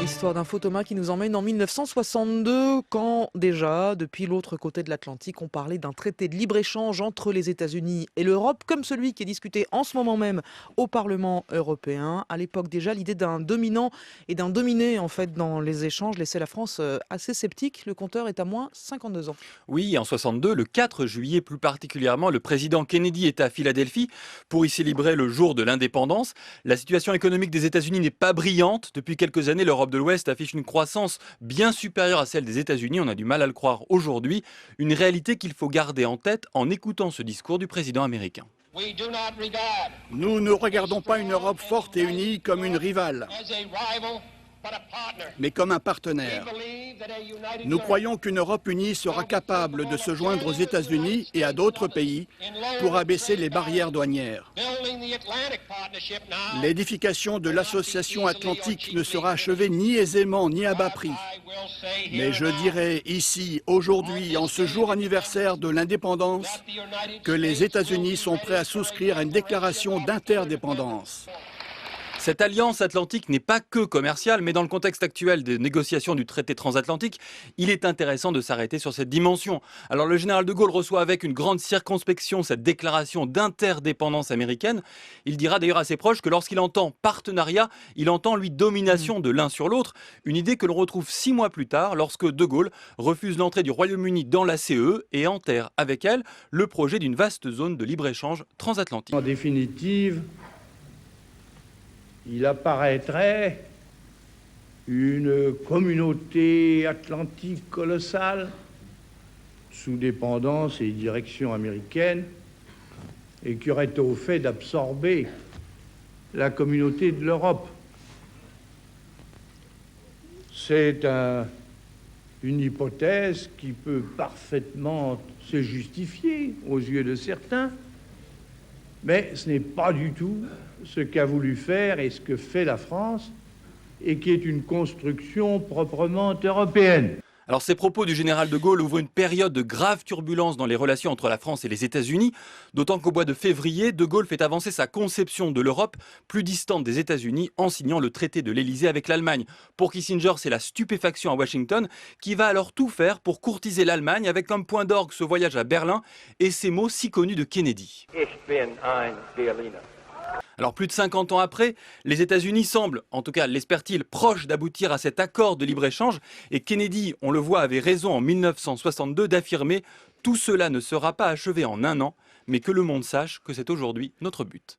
Histoire d'info Thomas qui nous emmène en 1962 quand déjà, depuis l'autre côté de l'Atlantique, on parlait d'un traité de libre-échange entre les États-Unis et l'Europe, comme celui qui est discuté en ce moment même au Parlement européen. À l'époque déjà, l'idée d'un dominant et d'un dominé en fait dans les échanges laissait la France assez sceptique. Le compteur est à moins 52 ans. Oui, en 62, le 4 juillet plus particulièrement, le président Kennedy est à Philadelphie pour y célébrer le jour de l'indépendance. La situation économique des États-Unis n'est pas brillante. Depuis quelques années, l'Europe de l'Ouest affiche une croissance bien supérieure à celle des États-Unis. On a du mal à le croire aujourd'hui. Une réalité qu'il faut garder en tête en écoutant ce discours du président américain. Nous ne regardons pas une Europe forte et unie comme une rivale, mais comme un partenaire. Nous croyons qu'une Europe unie sera capable de se joindre aux États-Unis et à d'autres pays pour abaisser les barrières douanières. L'édification de l'association atlantique ne sera achevée ni aisément ni à bas prix. Mais je dirais ici, aujourd'hui, en ce jour anniversaire de l'indépendance, que les États-Unis sont prêts à souscrire à une déclaration d'interdépendance. Cette alliance atlantique n'est pas que commerciale, mais dans le contexte actuel des négociations du traité transatlantique, il est intéressant de s'arrêter sur cette dimension. Alors le général de Gaulle reçoit avec une grande circonspection cette déclaration d'interdépendance américaine. Il dira d'ailleurs à ses proches que lorsqu'il entend partenariat, il entend lui domination de l'un sur l'autre. Une idée que l'on retrouve 6 mois plus tard lorsque de Gaulle refuse l'entrée du Royaume-Uni dans la CE et enterre avec elle le projet d'une vaste zone de libre-échange transatlantique. En définitive, il apparaîtrait une communauté atlantique colossale, sous dépendance et direction américaine, et qui aurait au fait d'absorber la communauté de l'Europe. C'est une hypothèse qui peut parfaitement se justifier aux yeux de certains, mais ce n'est pas du tout ce qu'a voulu faire et ce que fait la France, et qui est une construction proprement européenne. Alors ces propos du général de Gaulle ouvrent une période de graves turbulences dans les relations entre la France et les États-Unis, d'autant qu'au mois de février, de Gaulle fait avancer sa conception de l'Europe plus distante des États-Unis en signant le traité de l'Élysée avec l'Allemagne. Pour Kissinger, c'est la stupéfaction à Washington qui va alors tout faire pour courtiser l'Allemagne avec comme point d'orgue ce voyage à Berlin et ces mots si connus de Kennedy. Ich bin ein Berliner. Alors plus de 50 ans après, les États-Unis semblent, en tout cas l'espèrent-ils, proches d'aboutir à cet accord de libre-échange. Et Kennedy, on le voit, avait raison en 1962 d'affirmer « Tout cela ne sera pas achevé en un an, mais que le monde sache que c'est aujourd'hui notre but ».